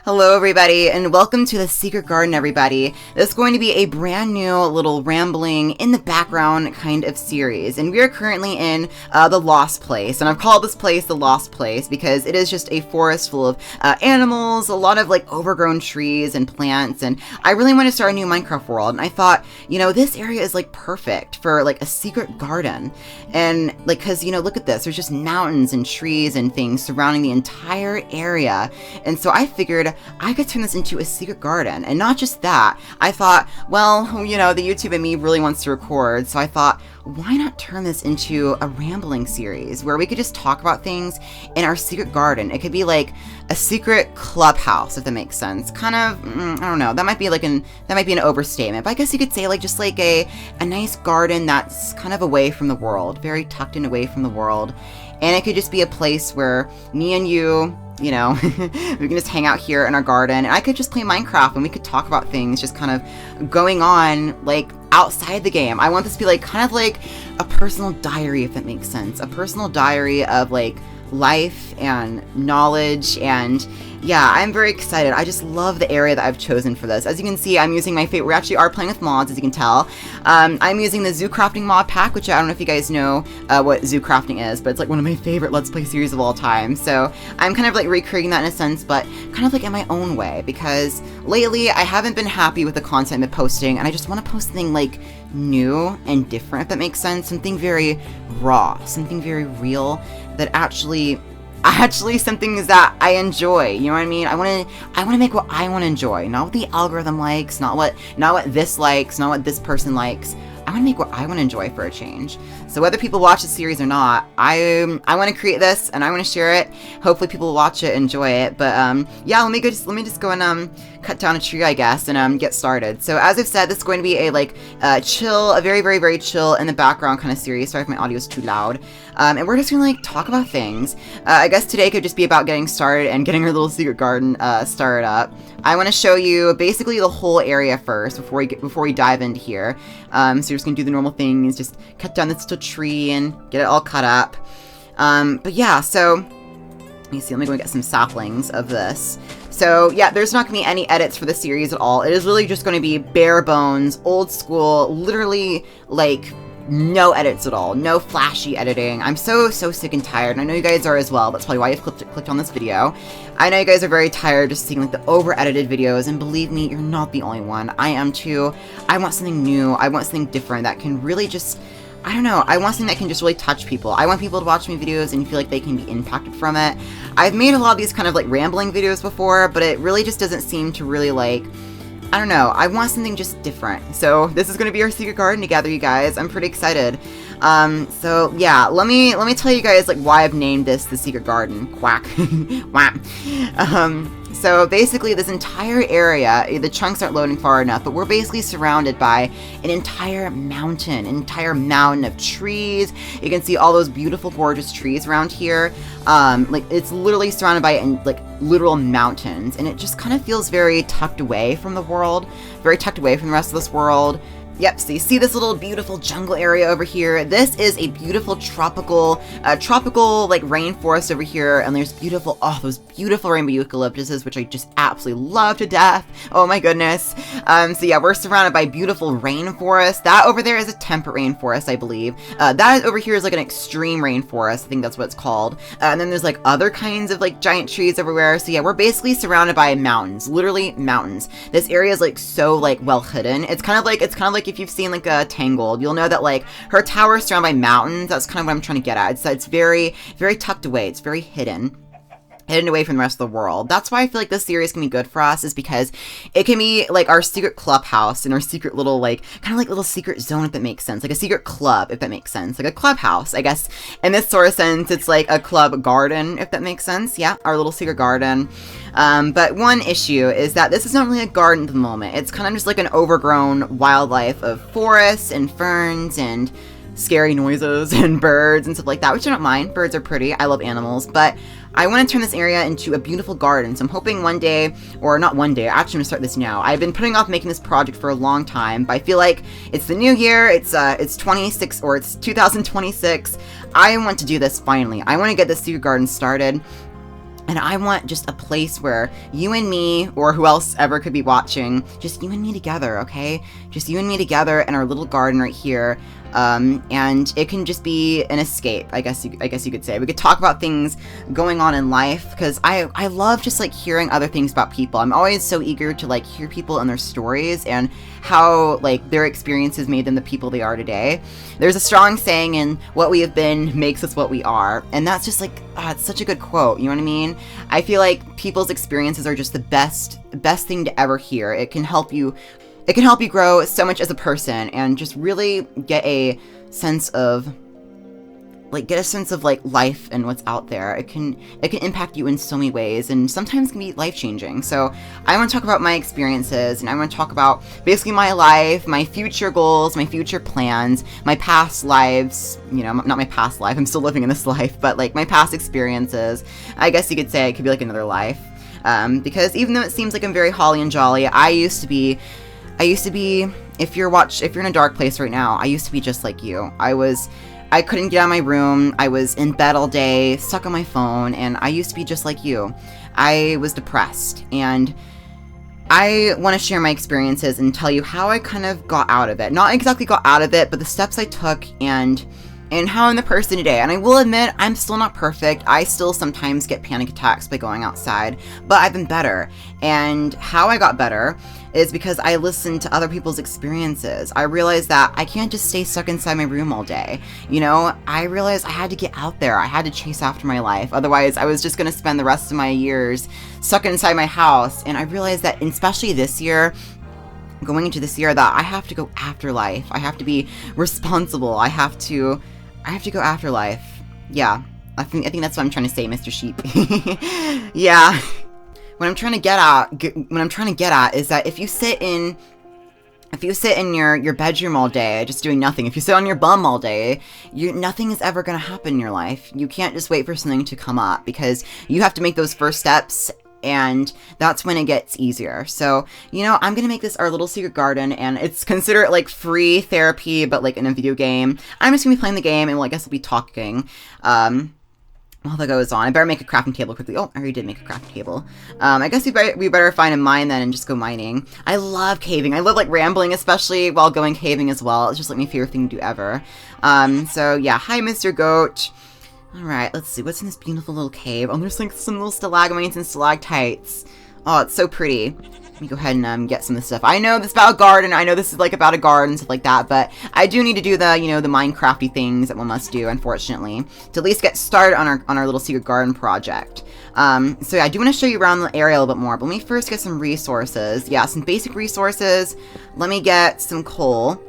Hello everybody, and welcome to the Secret Garden, everybody. This is going to be a brand new little rambling in the background kind of series, and we are currently in the Lost Place, and I've called this place the Lost Place because it is just a forest full of animals, a lot of like overgrown trees and plants, and I really want to start a new Minecraft world, and I thought, you know, this area is like perfect for like a secret garden, and like, cause you know, look at this, there's just mountains and trees and things surrounding the entire area, and so I figured I could turn this into a secret garden. And not just that, I thought, well, you know, the YouTube and me really wants to record, so I thought, why not turn this into a rambling series where we could just talk about things in our secret garden? It could be like a secret clubhouse, if that makes sense. Kind of, I don't know, that might be an overstatement, but I guess you could say like just like a nice garden that's kind of away from the world, very tucked in away from the world. And it could just be a place where me and you know, we can just hang out here in our garden, and I could just play Minecraft, and we could talk about things just kind of going on, like, outside the game. I want this to be, like, kind of like a personal diary, if that makes sense. A personal diary of, like, life and knowledge, and yeah, I'm very excited. I just love the area that I've chosen for this. As you can see, I'm using my favorite. We actually are playing with mods, as you can tell. I'm using the zoo crafting mod pack, which I don't know if you guys know what zoo crafting is, but it's like one of my favorite Let's Play series of all time. So I'm kind of like recreating that in a sense, but kind of like in my own way, because lately I haven't been happy with the content I've been posting, and I just want to post something like new and different, if that makes sense. Something very raw, something very real, that actually something is that I enjoy, you know what I mean? I want to make what I want to enjoy, not what the algorithm likes, not what this likes, not what this person likes. I want to make what I want to enjoy for a change. So whether people watch the series or not, I want to create this and I want to share it. Hopefully people will watch it, enjoy it. But yeah, let me just go and cut down a tree, I guess, and get started. So as I've said, this is going to be a like chill, a very, very, very chill in the background kind of series. Sorry if my audio is too loud. And we're just gonna like talk about things. I guess today could just be about getting started and getting our little secret garden started up. I want to show you basically the whole area first before we dive into here. So you're just gonna do the normal things, just cut down this little tree and get it all cut up. But yeah, so let me see. Let me go and get some saplings of this. So yeah, there's not gonna be any edits for the series at all. It is really just going to be bare bones, old school, literally like no edits at all, no flashy editing. I'm so sick and tired, and I know you guys are as well. That's probably why you've clicked on this video. I know you guys are very tired just seeing like the over-edited videos, and believe me, you're not the only one. I am too. I want something new. I want something different that can really just, I don't know, I want something that can just really touch people. I want people to watch my videos and feel like they can be impacted from it. I've made a lot of these kind of like rambling videos before, but it really just doesn't seem to really like, I don't know, I want something just different. So this is going to be our secret garden together, you guys. I'm pretty excited. So yeah, let me tell you guys like why I've named this the secret garden. Quack. Whap. So basically this entire area, the chunks aren't loading far enough, but we're basically surrounded by an entire mountain of trees. You can see all those beautiful, gorgeous trees around here. Like it's literally surrounded by like literal mountains, and it just kind of feels very tucked away from the world, very tucked away from the rest of this world. Yep, so you see this little beautiful jungle area over here. This is a beautiful tropical like rainforest over here, and there's beautiful, those beautiful rainbow eucalyptuses, which I just absolutely love to death. Oh my goodness. So yeah, we're surrounded by beautiful rainforest. That over there is a temperate rainforest, I believe. That over here is like an extreme rainforest. I think that's what it's called. And then there's like other kinds of like giant trees everywhere. So yeah, we're basically surrounded by mountains, literally mountains. This area is like so like well hidden. It's kind of like if you've seen like a Tangled, you'll know that like her tower is surrounded by mountains. That's kind of what I'm trying to get at. It's very, very tucked away. It's very hidden away from the rest of the world. That's why I feel like this series can be good for us, is because it can be like our secret clubhouse and our secret little like kind of like little secret zone, if that makes sense, like a secret club, if that makes sense, like a clubhouse, I guess. In this sort of sense, it's like a club garden, if that makes sense. Yeah, our little secret garden. But one issue is that this is not really a garden at the moment. It's kind of just like an overgrown wildlife of forests and ferns and scary noises and birds and stuff like that, which I don't mind. Birds are pretty. I love animals, but I want to turn this area into a beautiful garden. So I'm hoping one day, or not one day, actually I'm going to start this now. I've been putting off making this project for a long time, but I feel like it's the new year. It's 2026. I want to do this finally. I want to get this secret garden started. And I want just a place where you and me, or who else ever could be watching, just you and me together, okay? Just you and me together in our little garden right here. And it can just be an escape, I guess you could say. We could talk about things going on in life, because I love just like hearing other things about people. I'm always so eager to like hear people and their stories and how like their experiences made them the people they are today. There's a strong saying in what we have been makes us what we are, and that's just like, it's such a good quote, you know what I mean? I feel like people's experiences are just the best thing to ever hear. It can help you grow so much as a person and just really get a sense of like life and what's out there. It can impact you in so many ways, and sometimes can be life-changing. So I want to talk about my experiences, and I want to talk about basically my life, my future goals, my future plans, my past lives, you know, not my past life, I'm still living in this life, but like my past experiences. I guess you could say it could be like another life. Because even though it seems like I'm very holly and jolly, I used to be, if you're in a dark place right now, I used to be just like you. I couldn't get out of my room, I was in bed all day, stuck on my phone, and I used to be just like you. I was depressed, and I want to share my experiences and tell you how I kind of got out of it. Not exactly got out of it, but the steps I took and how I'm the person today. And I will admit, I'm still not perfect. I still sometimes get panic attacks by going outside, but I've been better. And how I got better is because I listened to other people's experiences. I realized that I can't just stay stuck inside my room all day. You know, I realized I had to get out there. I had to chase after my life. Otherwise, I was just going to spend the rest of my years stuck inside my house. And I realized that, especially this year, going into this year, that I have to go after life. I have to be responsible. I have to go after life. Yeah, I think that's what I'm trying to say, Mr. Sheep. Yeah. What I'm trying to get at is that if you sit in your bedroom all day just doing nothing, if you sit on your bum all day, nothing is ever going to happen in your life. You can't just wait for something to come up, because you have to make those first steps, and that's when it gets easier. So, you know, I'm going to make this our little secret garden, and it's considered like free therapy, but like in a video game. I'm just going to be playing the game, and well, I guess I'll be talking, while that goes on. I better make a crafting table quickly. Oh, I already did make a crafting table. I guess we better find a mine then and just go mining. I love caving. I love like rambling, especially while going caving as well. It's just like my favorite thing to do ever. So yeah, hi Mr. Goat. Alright, let's see, what's in this beautiful little cave? Oh, there's like some little stalagmites and stalactites. Oh, it's so pretty. Let me go ahead and get some of this stuff. I know this is about a garden, I know this is like about a garden, stuff like that, but I do need to do the, you know, the Minecrafty things that one must do, unfortunately, to at least get started on our little secret garden project. So yeah, I do want to show you around the area a little bit more, but let me first get some resources. Yeah, some basic resources. Let me get some coal.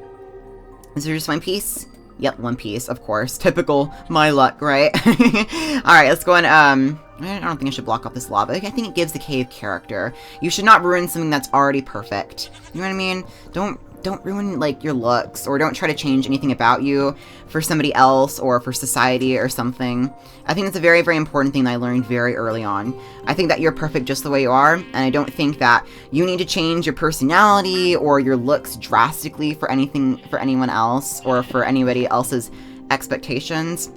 Is there just one piece? Yep, one piece, of course. Typical my luck, right? Alright, let's go on. I don't think I should block off this lava. I think it gives the cave character. You should not ruin something that's already perfect. You know what I mean? Don't ruin, like, your looks, or don't try to change anything about you for somebody else or for society or something. I think it's a very, very important thing that I learned very early on. I think that you're perfect just the way you are, and I don't think that you need to change your personality or your looks drastically for anyone else or for anybody else's expectations.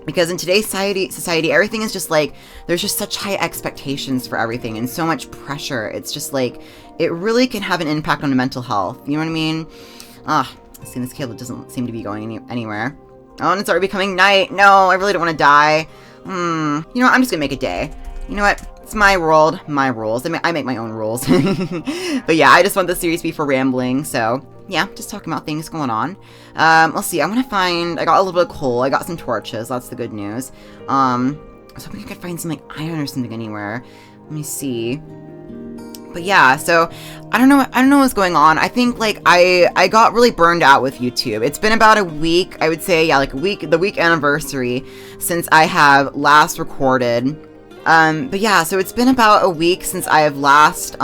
Because in today's society, everything is just like, there's just such high expectations for everything and so much pressure. It's just like, it really can have an impact on mental health. You know what I mean? See, this cable doesn't seem to be going anywhere. Oh, and it's already becoming night. No, I really don't want to die. You know what? I'm just gonna make a day. You know what? It's my world, my rules. I make my own rules. But yeah, I just want this series to be for rambling, so yeah, just talking about things going on. Let's see, I got a little bit of coal, I got some torches, that's the good news. So I think I could find some like iron or something anywhere. Let me see. But yeah, so I don't know what's going on. I think like I got really burned out with YouTube. It's been about a week, I would say, yeah, like the week anniversary since I have last recorded. But yeah, so it's been about a week since I have last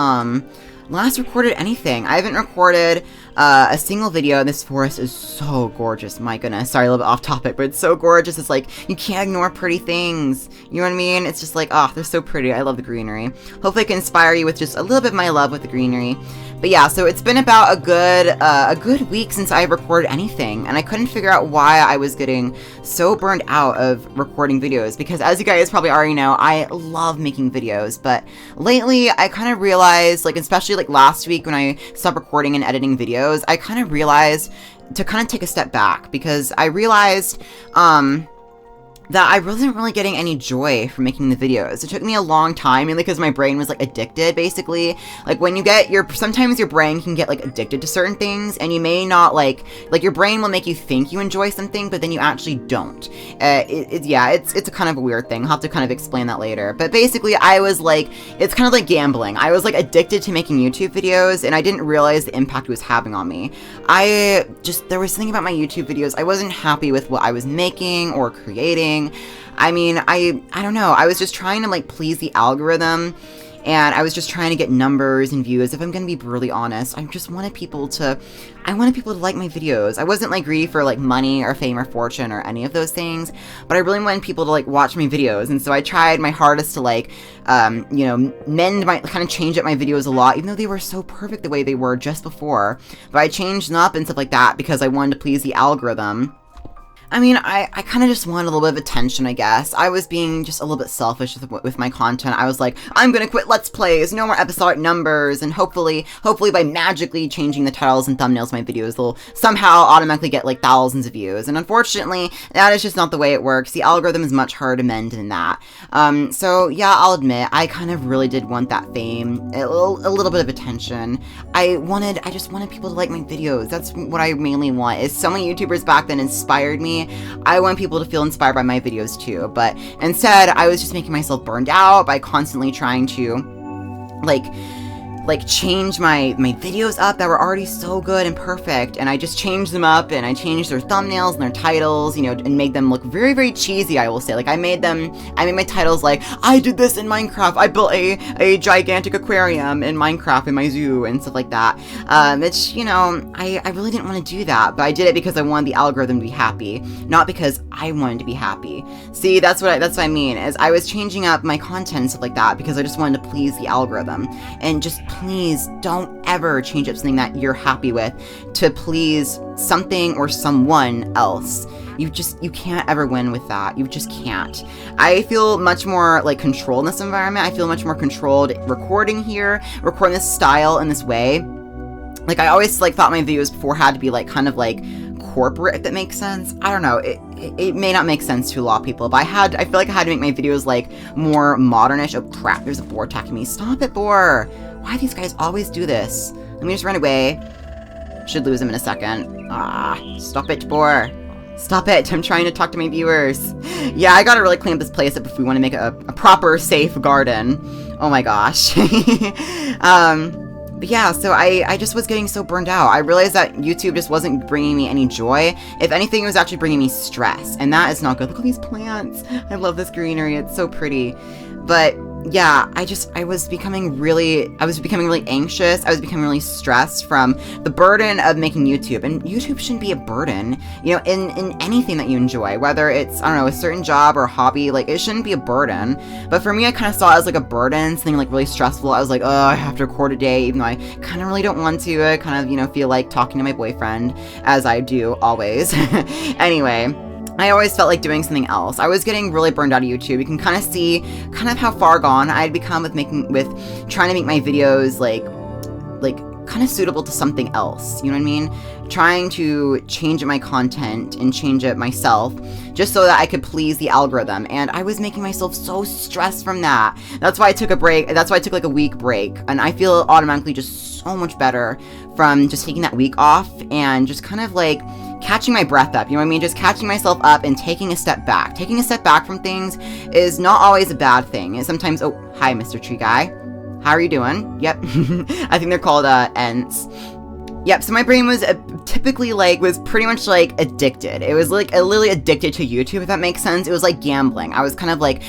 recorded anything. I haven't recorded a single video. This forest is so gorgeous. My goodness. Sorry, a little bit off topic, but it's so gorgeous. It's like, you can't ignore pretty things. You know what I mean? It's just like, oh, they're so pretty. I love the greenery. Hopefully I can inspire you with just a little bit of my love with the greenery. But yeah, so it's been about a good week since I recorded anything, and I couldn't figure out why I was getting so burned out of recording videos, because as you guys probably already know, I love making videos, but lately I kind of realized, like, especially like last week when I stopped recording and editing videos, I kind of realized to kind of take a step back, because I realized, that I wasn't really getting any joy from making the videos. It took me a long time, mainly because my brain was, like, addicted, basically. Like, when you get sometimes your brain can get, like, addicted to certain things, and you may not, like, your brain will make you think you enjoy something, but then you actually don't. It's a kind of a weird thing. I'll have to kind of explain that later. But basically, I was, like, it's kind of like gambling. I was, like, addicted to making YouTube videos, and I didn't realize the impact it was having on me. There was something about my YouTube videos, I wasn't happy with what I was making or creating. I mean, I don't know, I was just trying to, like, please the algorithm, and I was just trying to get numbers and views. If I'm gonna be brutally honest, I wanted people to like my videos. I wasn't, like, greedy for, like, money or fame or fortune or any of those things, but I really wanted people to, like, watch my videos, and so I tried my hardest to, like, you know, kind of change up my videos a lot, even though they were so perfect the way they were just before, but I changed them up and stuff like that because I wanted to please the algorithm. I mean, I kind of just wanted a little bit of attention, I guess. I was being just a little bit selfish with my content. I was like, I'm gonna quit Let's Plays, no more episodic numbers, and hopefully by magically changing the titles and thumbnails of my videos, they'll somehow automatically get, like, thousands of views. And unfortunately, that is just not the way it works. The algorithm is much harder to mend than that. So yeah, I'll admit, I kind of really did want that fame, a little bit of attention. I just wanted people to like my videos. That's what I mainly want. Is so many YouTubers back then inspired me. I want people to feel inspired by my videos too, but instead I was just making myself burned out by constantly trying to like change my videos up that were already so good and perfect, and I just changed them up, and I changed their thumbnails and their titles, you know, and made them look very, very cheesy, I will say. Like, I made my titles like, I did this in Minecraft, I built a gigantic aquarium in Minecraft in my zoo, and stuff like that. It's, you know, I really didn't want to do that, but I did it because I wanted the algorithm to be happy, not because I wanted to be happy. See, that's what I mean, is I was changing up my content and stuff like that because I just wanted to please the algorithm, and just please don't ever change up something that you're happy with to please something or someone else. You can't ever win with that. You just can't. I feel much more, like, controlled in this environment. I feel much more controlled recording this style in this way. Like, I always, like, thought my videos before had to be, like, kind of, like, corporate, if that makes sense. I don't know. It may not make sense to a lot of people, but I feel like I had to make my videos, like, more modernish. Oh, crap. There's a boar attacking me. Stop it, boar. Why do these guys always do this? Let me just run away. Should lose him in a second. Stop it, boar. Stop it. I'm trying to talk to my viewers. Yeah, I gotta really clean up this place up if we want to make a proper, safe garden. Oh my gosh. But yeah, so I just was getting so burned out. I realized that YouTube just wasn't bringing me any joy. If anything, it was actually bringing me stress, and that is not good. Look at these plants. I love this greenery. It's so pretty. But yeah, I was becoming really anxious. I was becoming really stressed from the burden of making YouTube. And YouTube shouldn't be a burden, you know, in anything that you enjoy, whether it's, I don't know, a certain job or hobby. Like, it shouldn't be a burden. But for me, I kind of saw it as, like, a burden, something, like, really stressful. I was like, oh, I have to record a day, even though I kind of really don't want to. I kind of, you know, feel like talking to my boyfriend, as I do always. Anyway, I always felt like doing something else. I was getting really burned out of YouTube. You can kind of see kind of how far gone I'd become with trying to make my videos like kind of suitable to something else. You know what I mean? Trying to change up my content and change it myself just so that I could please the algorithm. And I was making myself so stressed from that. That's why I took a break. That's why I took, like, a week break. And I feel automatically just so much better from just taking that week off and just kind of, like, catching my breath up, you know what I mean? Just catching myself up and taking a step back. Taking a step back from things is not always a bad thing. And sometimes, oh, hi, Mr. Tree Guy. How are you doing? Yep. I think they're called, Ents. Yep, so my brain was typically, like, was pretty much, like, addicted. It was, like, literally addicted to YouTube, if that makes sense. It was like gambling. I was kind of like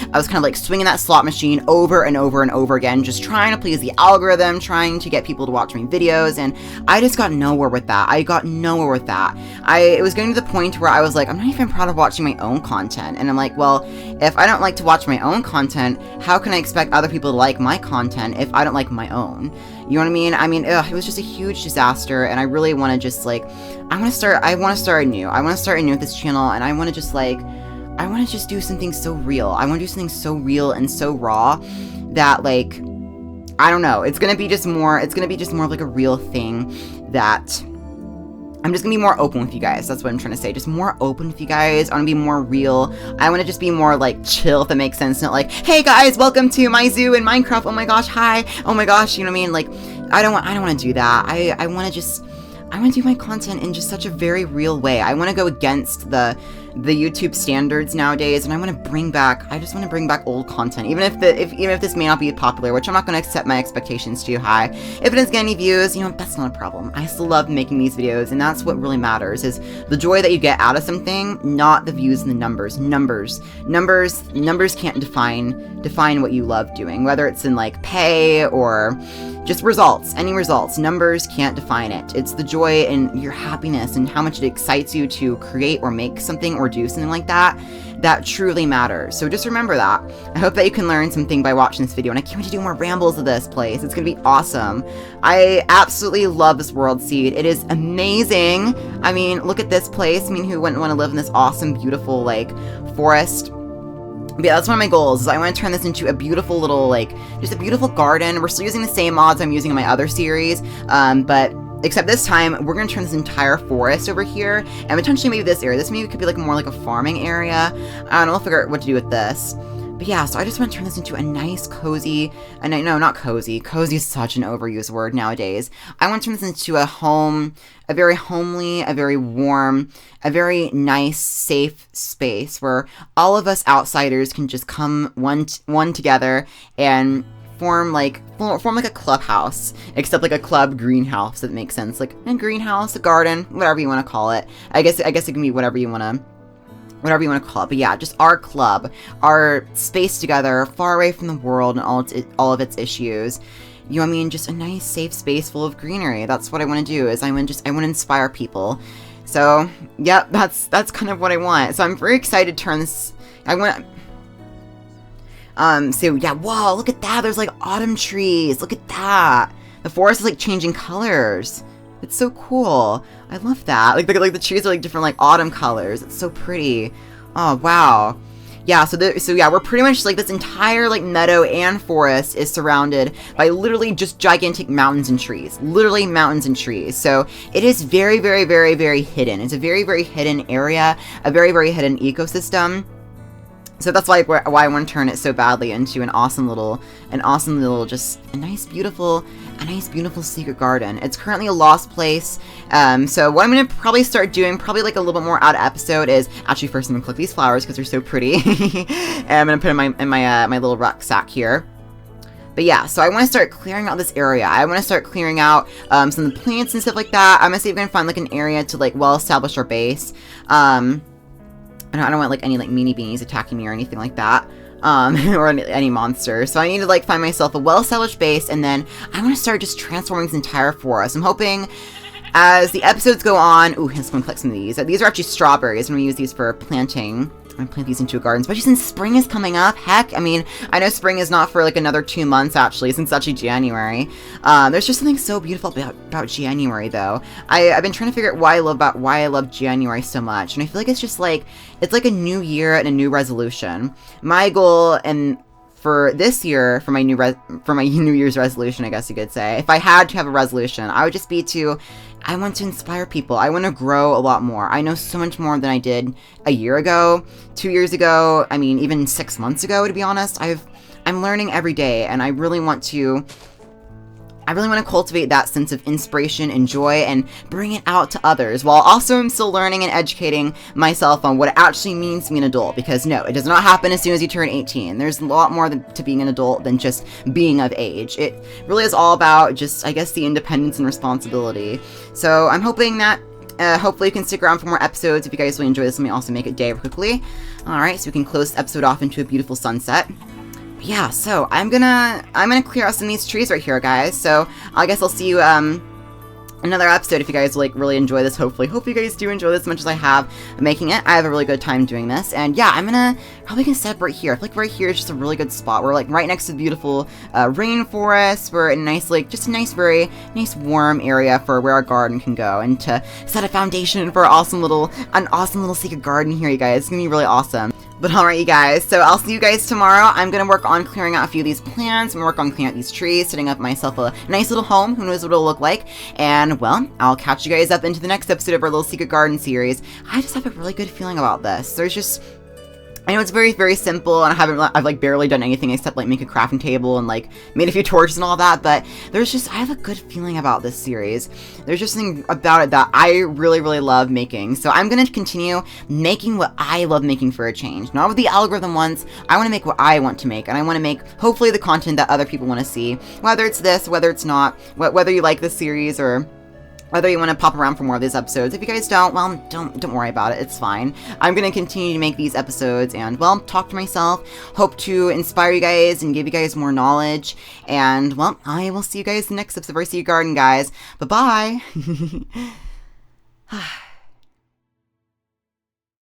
swinging that slot machine over and over and over again, just trying to please the algorithm, trying to get people to watch my videos, and I just got nowhere with that. It was getting to the point where I was like, I'm not even proud of watching my own content, and I'm like, well, if I don't like to watch my own content, how can I expect other people to like my content if I don't like my own? You know what I mean? I mean, it was just a huge disaster, and I really want to just, like, I want to start anew. I want to start anew with this channel, and I want to just, like, I want to just do something so real. I want to do something so real and so raw that, like, I don't know. It's going to be just more of, like, a real thing that I'm just gonna be more open with you guys. That's what I'm trying to say. Just more open with you guys. I want to be more real. I want to just be more, like, chill, if that makes sense. Not like, hey guys, welcome to my zoo in Minecraft. Oh my gosh, hi. Oh my gosh, you know what I mean? Like, I don't want to do that. I want to do my content in just such a very real way. I want to go against the YouTube standards nowadays, and I just want to bring back old content, even if this may not be popular, which I'm not going to set my expectations too high. If it doesn't get any views, you know, that's not a problem. I still love making these videos, and that's what really matters, is the joy that you get out of something, not the views and the numbers. Numbers can't define what you love doing, whether it's in, like, pay or just results, any results. Numbers can't define it. It's the joy and your happiness and how much it excites you to create or make something or do something like that that truly matters. So just remember that. I hope that you can learn something by watching this video, and I can't wait to do more rambles of this place. It's gonna be awesome. I absolutely love this world seed. It is amazing. I mean, look at this place. I mean, who wouldn't want to live in this awesome, beautiful, like, forest? But yeah, that's one of my goals, is I want to turn this into a beautiful little, like, just a beautiful garden. We're still using the same mods I'm using in my other series, but except this time, we're going to turn this entire forest over here, and potentially maybe this area. This maybe could be, like, more like a farming area. I don't know, we'll figure out what to do with this. But yeah, so I just want to turn this into a nice, cozy, and no, not cozy. Cozy is such an overused word nowadays. I want to turn this into a home, a very homely, a very warm, a very nice, safe space where all of us outsiders can just come one together and form like a clubhouse, except like a club greenhouse, if that makes sense. Like a greenhouse, a garden, whatever you want to call it. I guess it can be whatever you want to call it. But yeah, just our club, our space together, far away from the world and all of its issues. You know what I mean? Just a nice, safe space full of greenery. That's what I want to do, is I want to inspire people. So, yep, that's kind of what I want. So I'm very excited to turn this, so yeah, whoa, look at that. There's like autumn trees. Look at that. The forest is like changing colors. It's so cool. I love that. Like the trees are like different, like autumn colors. It's so pretty. Oh, wow. Yeah, so yeah, we're pretty much like this entire like meadow and forest is surrounded by literally just gigantic mountains and trees. Literally mountains and trees. So it is very, very, very, very hidden. It's a very, very hidden area, a very, very hidden ecosystem. So that's why I want to turn it so badly into an awesome little, just a nice, beautiful secret garden. It's currently a lost place. So what I'm going to probably start doing, probably like a little bit more out of episode, is actually first I'm going to collect these flowers because they're so pretty. And I'm going to put them in my little rucksack here. But yeah, so I want to start clearing out this area. I want to start clearing out some of the plants and stuff like that. I'm going to see if I can find like an area to like well establish our base. I don't want like any like meanie beanies attacking me or anything like that, or any monsters. So I need to like find myself a well-established base, and then I want to start just transforming this entire forest. I'm hoping as the episodes go on. Ooh, let's go and collect some of these. These are actually strawberries. I'm gonna use these for planting. I'm gonna plant these into a garden, especially since spring is coming up. Heck, I mean, I know spring is not for like another 2 months actually, since it's actually January. There's just something so beautiful about January though. I've been trying to figure out why I love January so much, and I feel like it's just like, it's like a new year and a new resolution. My goal for this year, for my New Year's resolution, I guess you could say, if I had to have a resolution, I would just be I want to inspire people. I want to grow a lot more. I know so much more than I did a year ago, 2 years ago, I mean, even 6 months ago, to be honest. I'm learning every day, and I really want to cultivate that sense of inspiration and joy and bring it out to others, while also I'm still learning and educating myself on what it actually means to be an adult, because no, it does not happen as soon as you turn 18. There's a lot more to being an adult than just being of age. It really is all about just, I guess, the independence and responsibility. So I'm hoping that hopefully you can stick around for more episodes. If you guys really enjoy this, let me also make it day quickly. Alright, so we can close this episode off into a beautiful sunset. Yeah, so I'm gonna clear out some of these trees right here, guys. So I guess I'll see you another episode if you guys like really enjoy this. Hopefully you guys do enjoy this as much as I have making it. I have a really good time doing this, and yeah, I'm probably gonna set up right here. I feel like right here is just a really good spot. We're like right next to the beautiful rainforest. We're in a nice, like, just a nice, very nice warm area for where our garden can go, and to set a foundation for an awesome little secret garden here, you guys. It's gonna be really awesome. But alright, you guys, so I'll see you guys tomorrow. I'm going to work on clearing out a few of these plants. I'm going to work on clearing out these trees, setting up myself a nice little home. Who knows what it'll look like. And, well, I'll catch you guys up into the next episode of our little secret garden series. I just have a really good feeling about this. I know it's very, very simple, and I've like barely done anything except like make a crafting table and like made a few torches and all that, but I have a good feeling about this series. There's just something about it that I really, really love making. So I'm going to continue making what I love making for a change. Not what the algorithm wants. I want to make what I want to make, and I want to make hopefully the content that other people want to see. Whether it's this, whether it's not, whether you like this series or whether you want to pop around for more of these episodes. If you guys don't, well, don't worry about it. It's fine. I'm going to continue to make these episodes and, well, talk to myself. Hope to inspire you guys and give you guys more knowledge. And, well, I will see you guys in the next episode of our Secret Garden, guys. Bye-bye.